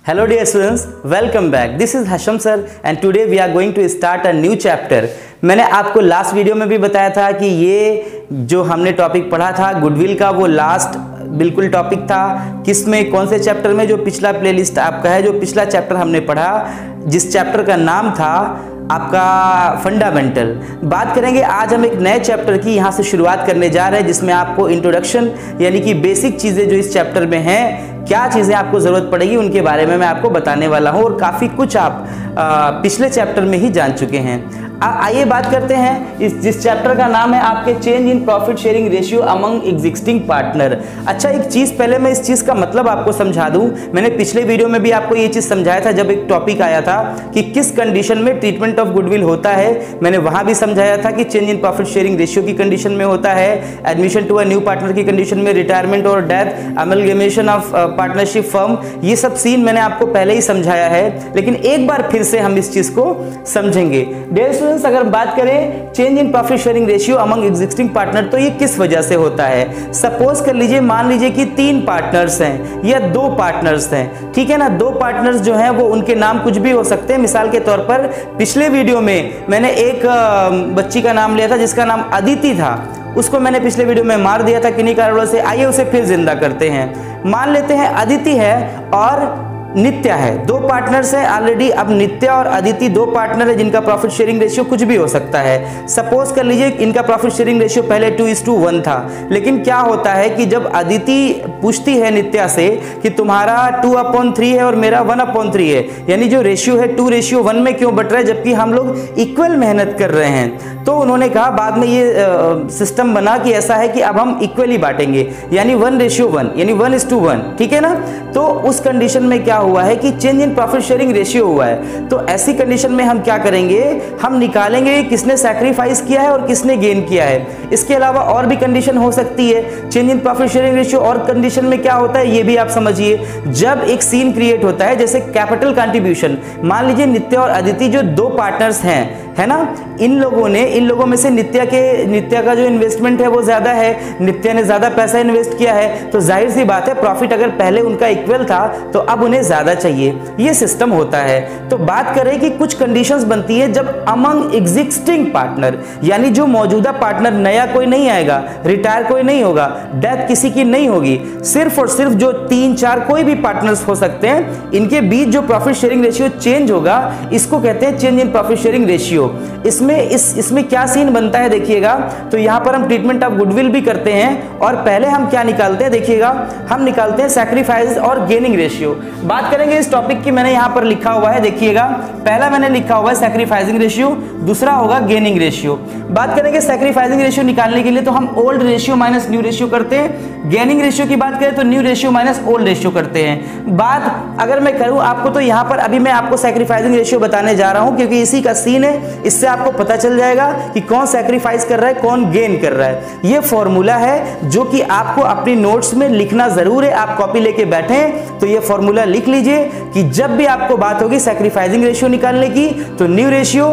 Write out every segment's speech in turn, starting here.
Hello dear students, welcome back. This is Hasham sir and today we are going to start a new chapter. मैंने आपको last video में भी बताया था कि ये जो हमने टॉपिक पढ़ा था गुडविल का वो लास्ट बिल्कुल टॉपिक था। किस में, कौन से चैप्टर में? जो पिछला प्लेलिस्ट आपका है, जो पिछला चैप्टर हमने पढ़ा, जिस चैप्टर का नाम था आपका फंडामेंटल। बात करेंगे आज हम एक नए चैप्टर की यहाँ से शुरुआत करने जा रहे हैं जिसमें आपको इंट्रोडक्शन यानी कि बेसिक चीज़ें जो इस चैप्टर में हैं, क्या चीज़ें आपको ज़रूरत पड़ेगी उनके बारे में मैं आपको बताने वाला हूँ और काफ़ी कुछ आप पिछले चैप्टर में ही जान चुके हैं। आइए बात करते हैं जिस चैप्टर का नाम है आपके change in profit sharing ratio among existing partner. अच्छा, एक चीज़ पहले मैं इस चीज़ का मतलब आपको समझा दूं। मैंने पिछले वीडियो में भी आपको ये चीज़ समझाया था जब एक टॉपिक आया था कि किस कंडीशन में ट्रीटमेंट ऑफ गुडविल होता है। मैंने वहां भी समझाया था कि change in profit sharing ratio की कंडीशन में होता है, admission to a new partner की कंडीशन में, रिटायरमेंट और death, amalgamation of partnership firm. ये सब सीन मैंने आपको पहले ही समझाया है, लेकिन एक बार फिर से हम इस चीज़ को समझेंगे। डियर स्टूडेंट्स, अगर बात करें change in profit sharing ratio among existing partner तो ये किस वजह से होता है। सपोज कर लीजिए, मान लीजिए कि 3 पार्टनर्स हैं या 2 पार्टनर्स हैं, ठीक है ना। 2 पार्टनर्स जो हैं वो उनके नाम कुछ भी हो सकते हैं। मिसाल के तौर पर पिछले वीडियो में मैंने एक बच्ची का नाम लिया था जिसका नाम अदिति था। उसको मैंने पिछले वीडियो में मार दिया था किन्हीं कारणों से। आइए उसे फिर जिंदा करते हैं। मान लेते हैं अदिति है और नित्या है, 2 पार्टनर्स हैं ऑलरेडी। अब नित्या और अदिति 2 पार्टनर है जिनका प्रॉफिट शेयरिंग रेशियो कुछ भी हो सकता है। सपोज कर लीजिए इनका प्रॉफिट शेयरिंग रेशियो पहले 2:1 था, लेकिन क्या होता है कि जब अदिति पूछती है नित्या से कि तुम्हारा 2/3 है और मेरा 1/3 है, यानी जो रेशियो है 2:1 में क्यों बट रहा है जबकि हम लोग इक्वल मेहनत कर रहे हैं। तो उन्होंने कहा, बाद में ये सिस्टम बना कि ऐसा है कि अब हम इक्वली बांटेंगे, यानी 1:1 यानी 1:1, ठीक है ना। तो उस कंडीशन में क्या हुआ है कि change in profit sharing ratio हुआ है। तो ऐसी कंडीशन में हम क्या करेंगे, हम निकालेंगे किसने सैक्रिफाइस किया है और किसने गेन किया है। इसके अलावा और भी कंडीशन हो सकती है change in profit sharing ratio. और कंडीशन में क्या होता है ये भी आप समझिए। जब एक सीन क्रिएट होता है जैसे कैपिटल कंट्रीब्यूशन, मान लीजिए नित्या और अदिति जो 2 पार्टनर्स हैं, है ना, इन लोगों में से नित्या का जो इन्वेस्टमेंट है वो ज्यादा है, नित्या ने ज्यादा पैसा इन्वेस्ट किया है, तो जाहिर सी बात है प्रॉफिट अगर पहले उनका इक्वल था तो अब उन्हें ज्यादा चाहिए। ये सिस्टम होता है। तो बात करें कि कुछ कंडीशंस बनती है जब अमंग एग्जिस्टिंग पार्टनर, यानी जो मौजूदा पार्टनर, नया कोई नहीं आएगा, रिटायर कोई नहीं होगा, डेथ किसी की नहीं होगी, सिर्फ और सिर्फ जो 3-4 कोई भी पार्टनर्स हो सकते हैं, इनके बीच जो प्रॉफिट शेयरिंग रेशियो चेंज होगा इसको कहते हैं change in profit sharing ratio. इसमें क्या सीन बनता है देखिएगा। तो यहां पर हम ट्रीटमेंट ऑफ गुडविल भी करते हैं और पहले हम क्या निकालते हैं देखिएगा, हम निकालते हैं सैक्रिफाइस और गेनिंग रेशियो। बात करेंगे इस टॉपिक की, मैंने यहां पर लिखा हुआ है देखिएगा। पहला मैंने लिखा हुआ है सैक्रिफाइसिंग रेशियो, दूसरा होगा गेनिंग रेशियो। बात करेंगे सैक्रिफाइसिंग रेशियो निकालने के लिए तो हम old ratio minus new ratio करते हैं। गेनिंग रेशियो की बात करें तो new ratio minus old ratio करते हैं। बात अगर मैं करूं आपको तो यहां पर अभी मैं आपको सैक्रिफाइसिंग रेशियो बताने जा रहा हूं क्योंकि इसी का सीन है। इससे आपको पता चल जाएगा कि कौन सैक्रिफाइस कर रहा है, कौन गेन कर रहा है। ये फॉर्मूला है जो कि आपको अपनी नोट्स में लिखना जरूर है। आप कॉपी लेके बैठे तो ये फॉर्मूला लिख लीजिए कि जब भी आपको बात होगी सैक्रिफाइसिंग रेशियो निकालने की तो new ratio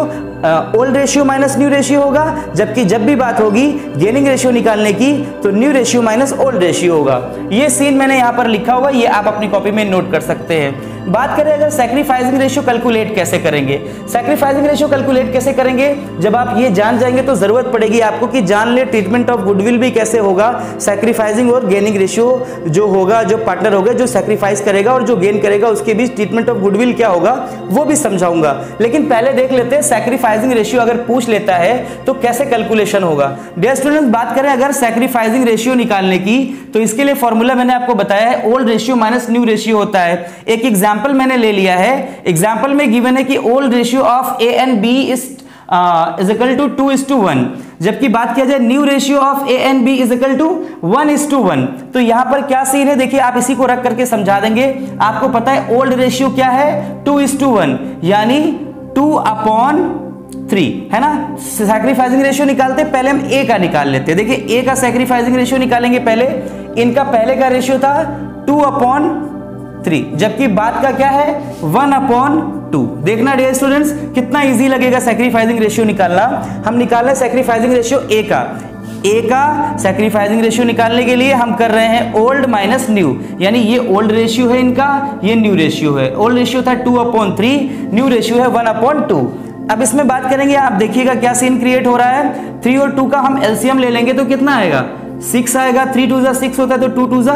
old ratio minus new ratio होगा, जबकि जब भी बात होगी गेनिंग रेशियो निकालने की तो new ratio minus old ratio होगा। ये सीन मैंने यहां पर लिखा हुआ, ये आप अपनी कॉपी में नोट कर सकते हैं। बात करें अगर सैक्रिफाइसिंग रेशियो कैलकुलेट कैसे करेंगे, सैक्रिफाइसिंग रेशियो कैलकुलेट कैसे करेंगे, जब आप ये जान जाएंगे तो जरूरत पड़ेगी आपको कि जान ले ट्रीटमेंट ऑफ गुडविल भी कैसे होगा। सैक्रिफाइसिंग और गेनिंग रेशियो जो होगा, जो पार्टनर होगा जो सैक्रिफाइस करेगा और जो गेन करेगा उसके बीच ट्रीटमेंट ऑफ गुडविल क्या होगा वो भी समझाऊंगा। लेकिन पहले देख लेते हैं सैक्रिफाइसिंग रेशियो अगर पूछ लेता है तो कैसे कैलकुलेशन होगा। डियर स्टूडेंट्स, बात करें अगर सैक्रिफाइसिंग रेशियो निकालने की तो इसके लिए फॉर्मूला मैंने आपको बताया है, old ratio minus new ratio होता है। एक एग्जांपल मैंने ले लिया है। एग्जांपल में गिवन है कि old ratio of A and B is equal to 2:1, जबकि बात किया जाए new ratio of A and B is equal to 1:1। तो यहां पर क्या सीन है देखिए, आप इसी को रख करके समझा देंगे। आपको पता है ओल्ड रेशियो क्या है, 2:1 यानी 2/3, है ना। सैक्रिफाइसिंग रेशियो निकालते पहले हम ए का निकाल लेते हैं। देखिए ए का सैक्रिफाइसिंग रेशियो निकालेंगे पहले। इनका पहले का रेशियो था 2/3, जबकि बात का क्या है 1/2। देखना डियर स्टूडेंट्स कितना इजी लगेगा सैक्रिफाइसिंग रेशियो निकालना। हम निकाल रहे सैक्रिफाइसिंग रेशियो ए का। ए का सैक्रिफाइसिंग रेशियो निकालने के लिए हम कर रहे हैं ओल्ड माइनस न्यू, यानी ये ओल्ड रेशियो है इनका, ये न्यू रेशियो है। ओल्ड रेशियो था 2/3, न्यू रेशियो है 1/2। अब इसमें बात करेंगे, आप देखिएगा क्या सीन क्रिएट हो रहा है। 3 और 2 का हम एलसीएम ले लेंगे तो कितना आएगा, 6 आएगा। 3 2 जा 6 होता है तो 2 2 जा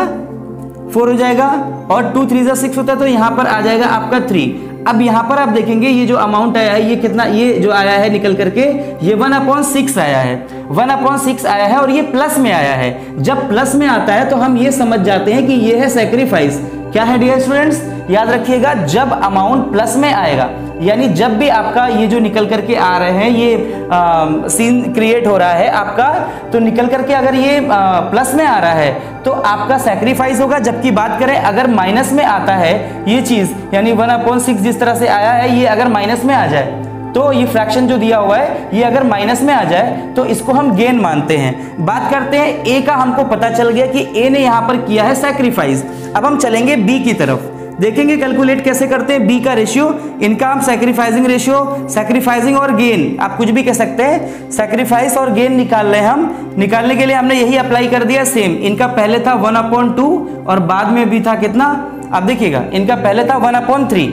4 हो जाएगा, और 2 3 जा 6 होता है तो यहाँ पर आ जाएगा आपका 3। अब यहाँ पर आप देखेंगे ये जो अमाउंट आया है ये कितना, ये जो आया है निकल करके ये 1/6 आया है, 1/6 आया है और ये प्लस में आया है। जब प्लस में आता है तो हम ये समझ जाते हैं कि ये है सैक्रिफाइस। क्या है डियर स्टूडेंट्स, याद रखिएगा, जब अमाउंट प्लस में आएगा, यानी जब भी आपका ये जो निकल करके आ रहे हैं ये सीन क्रिएट हो रहा है आपका, तो निकल करके अगर ये प्लस में आ रहा है तो आपका सैक्रिफाइस होगा। जबकि बात करें अगर माइनस में आता है ये चीज, यानी 1/6 जिस तरह से आया है, ये अगर माइनस में आ जाए तो ये फ्रैक्शन जो दिया हुआ है ये अगर माइनस में आ जाए तो इसको हम गेन मानते हैं। बात करते हैं ए का, हमको पता चल गया कि ए ने यहां पर किया है सैक्रिफाइस। अब हम चलेंगे बी की तरफ, देखेंगे कैलकुलेट कैसे करते हैं बी का रेशियो। इनका हम सैक्रिफाइसिंग रेशियो, सैक्रिफाइसिंग और गेन आप कुछ भी कह सकते हैं, सैक्रिफाइस और गेन निकाल रहे हैं हम। निकालने के लिए हमने यही अप्लाई कर दिया सेम। इनका पहले था 1/2 और बाद में भी था कितना, अब देखिएगा, इनका पहले था 1/3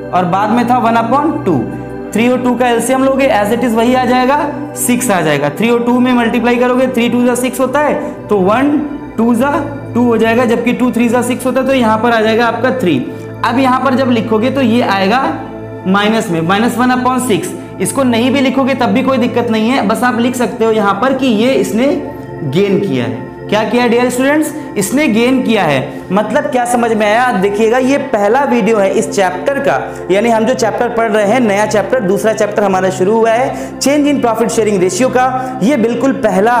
और बाद में था 1/2। 3 और 2 का एलसीएम लोगे एज इट इज वही आ जाएगा, 6 आ जाएगा। 3 और 2 में मल्टीप्लाई करोगे, 3 2 जा 6 होता है तो 1 2 जा 2 हो जाएगा, जबकि 2 3 जा 6 होता है तो यहाँ पर आ जाएगा आपका 3। अब यहाँ पर जब लिखोगे तो ये आएगा माइनस में, -1/6। इसको नहीं भी लिखोगे तब भी कोई दिक्कत नहीं है, बस आप लिख सकते हो यहाँ पर कि ये इसने गेन किया है। क्या किया डियर स्टूडेंट्स, इसने गेन किया है। मतलब क्या समझ में आया, देखिएगा ये पहला वीडियो है इस चैप्टर का, यानी हम जो चैप्टर पढ़ रहे हैं नया चैप्टर, दूसरा चैप्टर हमारा शुरू हुआ है change in profit sharing ratio का। ये बिल्कुल पहला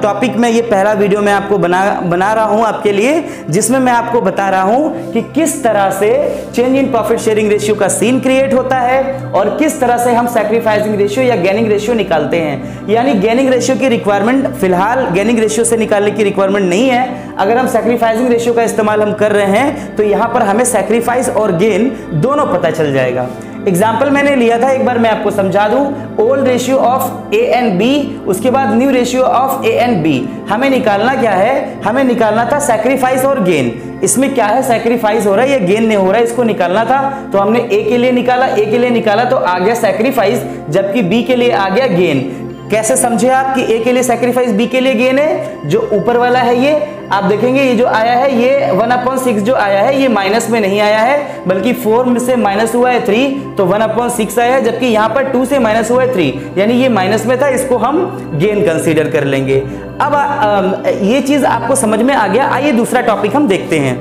टॉपिक में, ये पहला वीडियो मैं आपको बना रहा हूं आपके लिए, जिसमें मैं आपको बता रहा हूं कि किस तरह से change in profit sharing ratio का सीन क्रिएट होता है और किस तरह से हम सैक्रिफाइसिंग रेशियो या गेनिंग रेशियो निकालते हैं। यानी गेनिंग रेशियो की रिक्वायरमेंट फिलहाल गेनिंग रेशियो से निकालने की रिक्वायरमेंट नहीं है। अगर हम सैक्रिफाइसिंग रेशियो का इस्तेमाल हम कर रहे हैं तो यहां पर हमें सैक्रिफाइस और गेन दोनों पता चल जाएगा। एग्जाम्पल मैंने लिया था, एक बार मैं आपको समझा दूं। Old ratio of A and B, उसके बाद new ratio of A and B. हमें निकालना क्या है, हमें निकालना था सैक्रिफाइस और गेन। इसमें क्या है, सैक्रिफाइस हो रहा है या गेन नहीं हो रहा है, इसको निकालना था। तो हमने ए के लिए निकाला, ए के लिए निकाला तो आ गया सैक्रिफाइस, जबकि बी के लिए आ गया गेन। कैसे समझे आप कि ए के लिए सैक्रिफाइस, बी के लिए गेन है। जो ऊपर वाला है ये आप देखेंगे, ये जो आया है ये 1/6 जो आया है ये माइनस में नहीं आया है, बल्कि 4 में से माइनस हुआ है 3 तो 1/6 आया है, जबकि यहाँ पर 2 से माइनस हुआ है 3, यानी ये माइनस में था, इसको हम गेन कंसीडर कर लेंगे। अब ये चीज आपको समझ में आ गया। आइए दूसरा टॉपिक हम देखते हैं।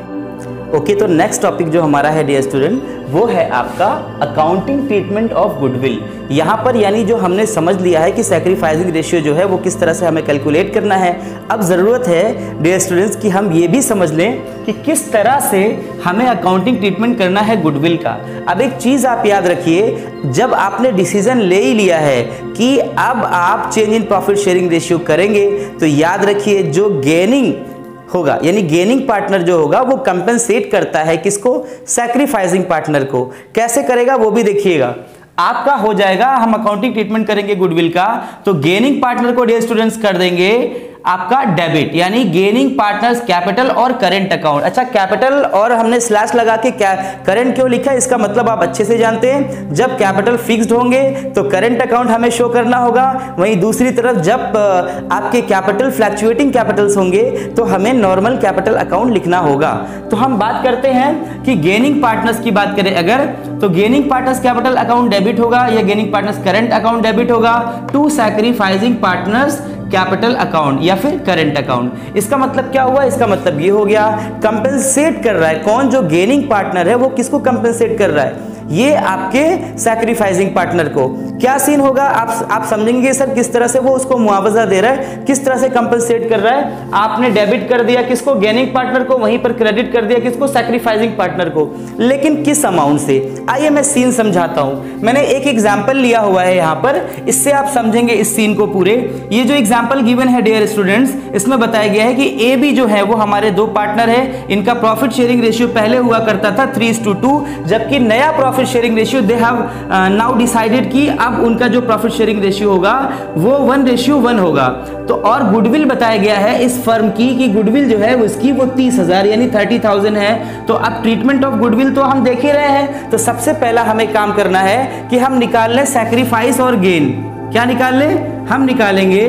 ओके, तो नेक्स्ट टॉपिक जो हमारा है डियर स्टूडेंट, वो है आपका अकाउंटिंग ट्रीटमेंट ऑफ गुडविल। यहाँ पर यानी जो हमने समझ लिया है कि सैक्रिफाइसिंग रेशियो जो है वो किस तरह से हमें कैलकुलेट करना है। अब ज़रूरत है डियर स्टूडेंट्स कि हम ये भी समझ लें कि किस तरह से हमें अकाउंटिंग ट्रीटमेंट करना है गुडविल का। अब एक चीज़ आप याद रखिए, जब आपने डिसीजन ले ही लिया है कि अब आप change in profit sharing ratio करेंगे, तो याद रखिए जो गेनिंग होगा, यानी गेनिंग पार्टनर जो होगा वो कंपेंसेट करता है किसको, सैक्रिफाइसिंग पार्टनर को। कैसे करेगा वो भी देखिएगा। आपका हो जाएगा, हम अकाउंटिंग ट्रीटमेंट करेंगे गुडविल का, तो गेनिंग पार्टनर को डियर स्टूडेंट्स कर देंगे आपका डेबिट, यानी गेनिंग पार्टनर्स कैपिटल और करेंट अकाउंट। अच्छा, कैपिटल और हमने स्लैश लगा के करंट क्यों लिखा है, इसका मतलब आप अच्छे से जानते हैं। जब कैपिटल फिक्स्ड होंगे तो करंट अकाउंट हमें शो करना होगा, वहीं दूसरी तरफ जब आपके कैपिटल फ्लैक्चुएटिंग कैपिटल्स होंगे तो हमें नॉर्मल कैपिटल अकाउंट लिखना होगा। तो हम बात करते हैं कि गेनिंग पार्टनर्स की बात करें अगर, तो gaining partners capital account debit होगा या gaining partners current account debit होगा to sacrificing partners capital account या फिर करंट अकाउंट। इसका मतलब क्या हुआ, इसका मतलब ये हो गया कंपेंसेट कर रहा है कौन, जो गेनिंग पार्टनर है वो किसको कंपेंसेट कर रहा है, ये आपके सैक्रिफाइसिंग पार्टनर को। क्या सीन होगा आप समझेंगे सर, किस तरह से वो उसको मुआवजा दे रहा है, किस तरह से कंपेंसेट कर रहा है। आपने डेबिट कर दिया किसको, गेनिंग पार्टनर को, वहीं पर क्रेडिट कर दिया किसको, सैक्रिफाइसिंग पार्टनर को, लेकिन किस अमाउंट से। आइए मैं सीन समझाता हूं। मैंने एक एग्जाम्पल लिया हुआ है यहां पर, इससे आप समझेंगे इस सीन को पूरे। ये जो एग्जाम्पल गिवन है डियर स्टूडेंट्स, इसमें बताया गया है कि ए बी जो है वो हमारे दो पार्टनर है, इनका प्रॉफिट शेयरिंग रेशियो पहले हुआ करता था 3:2, जबकि नया profit sharing ratio they have now decided कि अब उनका जो प्रॉफिट शेयरिंग रेशियो होगा वो 1:1 होगा। तो और गुडविल बताया गया है इस फर्म की कि गुडविल जो है उसकी वो 30,000 यानी 30,000 है। तो अब ट्रीटमेंट ऑफ गुडविल तो हम देख ही रहे हैं। तो सबसे पहला हमें काम करना है कि हम निकाल लें सैक्रिफाइस और गेन। क्या निकाल लें? हम निकालेंगे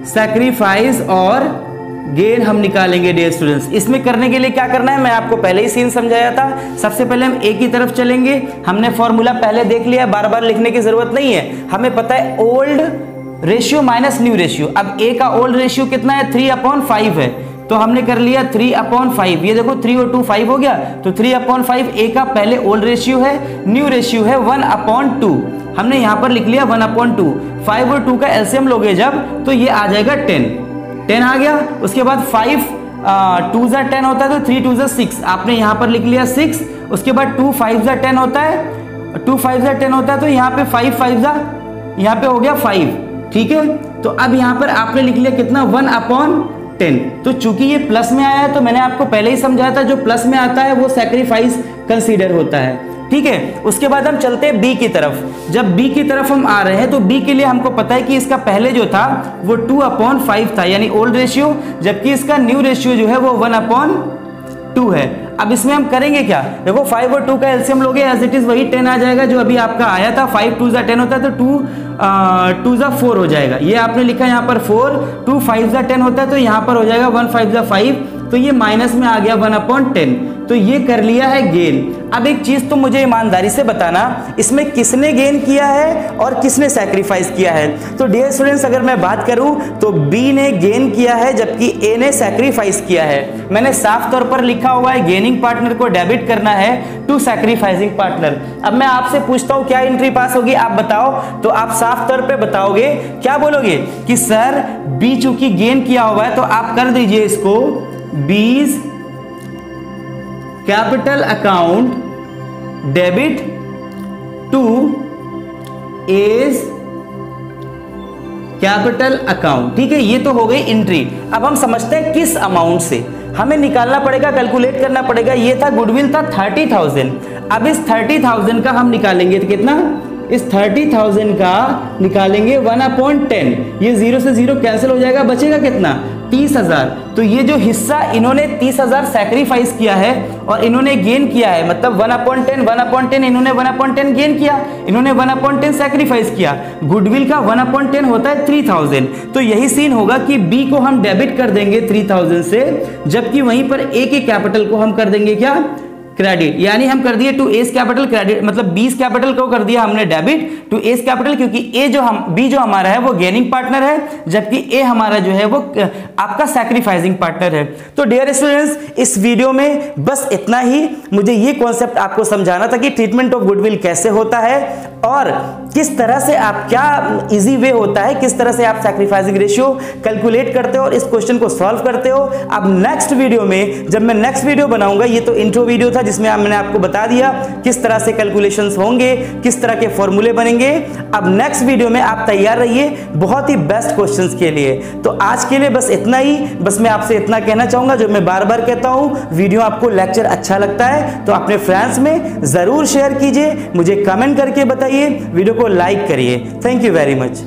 सैक्रिफाइस और गेन हम निकालेंगे डियर स्टूडेंट्स। इसमें करने के लिए क्या करना है मैं आपको पहले ही सीन समझाया था। सबसे पहले हम ए की तरफ चलेंगे। हमने फॉर्मूला पहले देख लिया, बार बार लिखने की जरूरत नहीं है। हमें पता है old ratio minus new ratio. अब ए का ओल्ड रेशियो कितना है? 3/5 है। तो हमने कर लिया 3/5। ये देखो 3 और 2 5 हो गया। तो 3/5 ए का पहले ओल्ड रेशियो है, न्यू रेशियो है 1/2। हमने यहां पर लिख लिया 1/2। 5 और 2 का एलसीएम लोगे जब तो ये आ जाएगा 10 आ गया। उसके बाद 5 2 जा 10 होता है तो 3 2 जा 6। आपने यहां पर लिख लिया 6। उसके बाद 2 5 जा 10 होता है, 2 5 जा 10 होता है तो यहाँ पे 5 5 जा यहाँ पे हो गया 5। ठीक है, तो अब यहाँ पर आपने लिख लिया कितना? 1/10। तो चूंकि ये प्लस में आया है तो मैंने आपको पहले ही समझाया था जो प्लस में आता है वो सैक्रिफाइस कंसीडर होता है। ठीक है, उसके बाद हम चलते हैं बी की तरफ। जब बी की तरफ हम आ रहे हैं तो बी के लिए हमको पता है कि इसका पहले जो था वो 2/5 था यानी ओल्ड रेशियो, जबकि इसका न्यू रेशियो जो है वो 1/2 है। अब इसमें हम करेंगे क्या? देखो 5 और 2 का एलसीएम लोगे एज इट इज वही 10 आ जाएगा जो अभी आपका आया था। 5 2 जा 10 होता है तो 2 जा 4 हो जाएगा। ये आपने लिखा यहाँ पर 4। 2 5 जा 10 होता है तो यहाँ पर हो जाएगा 1 5 जा 5। तो ये माइनस में आ गया 1/10। तो ये कर लिया है गेन। अब एक चीज तो मुझे ईमानदारी से बताना, इसमें किसने गेन किया है और किसने सैक्रिफाइस किया है? तो डियर स्टूडेंट्स अगर मैं बात करूं तो बी ने गेन किया है जबकि ए ने सैक्रिफाइस किया है। मैंने साफ तौर पर लिखा हुआ है गेनिंग पार्टनर को डेबिट करना है टू सैक्रिफाइसिंग पार्टनर। अब मैं आपसे पूछता हूं क्या एंट्री पास होगी आप बताओ। तो आप साफ तौर पर बताओगे, क्या बोलोगे कि सर बी चूंकि गेन किया हुआ है तो आप कर दीजिए इसको B's capital account debit to A's capital account. ठीक है, ये तो हो गई एंट्री। अब हम समझते हैं किस अमाउंट से हमें निकालना पड़ेगा, कैलकुलेट करना पड़ेगा। ये था गुडविल था 30,000। अब इस 30,000 का हम निकालेंगे तो कितना? इस 30,000 का निकालेंगे 1/10। ये 0 से 0 कैंसिल हो जाएगा, बचेगा कितना? 30,000। तो ये जो हिस्सा इन्होंने 30,000 सैक्रिफाइस किया है और इन्होंने गेन किया है, मतलब 1/10 इन्होंने 1/10 गेन किया, इन्होंने 1/10 सैक्रिफाइस किया। गुडविल का 1/10 होता है 3,000। तो यही सीन होगा कि बी को हम डेबिट कर देंगे 3,000 से, जबकि वहीं पर ए के कैपिटल को हम कर देंगे क्या? क्रेडिट। यानी हम कर दिए टू एस कैपिटल क्रेडिट, मतलब बीस कैपिटल को कर दिया हमने डेबिट टू एस कैपिटल, क्योंकि ए जो हम बी जो हमारा है वो गेनिंग पार्टनर है, जबकि ए हमारा जो है वो आपका सैक्रिफाइसिंग पार्टनर है। तो डियर स्टूडेंट्स इस वीडियो में बस इतना ही। मुझे ये कॉन्सेप्ट आपको समझाना था कि ट्रीटमेंट ऑफ गुडविल कैसे होता है और किस तरह से आप, क्या इजी वे होता है, किस तरह से आप सैक्रिफाइसिंग रेशियो कैलकुलेट करते हो और इस क्वेश्चन को सॉल्व करते हो। अब नेक्स्ट वीडियो में, जब मैं नेक्स्ट वीडियो बनाऊंगा, ये तो इंट्रो वीडियो था जिसमें मैंने आपको बता दिया किस तरह से कैलकुलेशंस होंगे, किस तरह के फॉर्मूले बनेंगे। अब नेक्स्ट वीडियो में आप तैयार रहिए बहुत ही बेस्ट क्वेश्चंस के लिए। तो आज के लिए बस इतना ही। बस मैं आपसे इतना कहना चाहूंगा जो मैं बार बार कहता हूं, वीडियो आपको लेक्चर अच्छा लगता है तो अपने फ्रेंड्स में जरूर शेयर कीजिए, मुझे कमेंट करके बताइए, वीडियो को लाइक करिए। Thank you very much.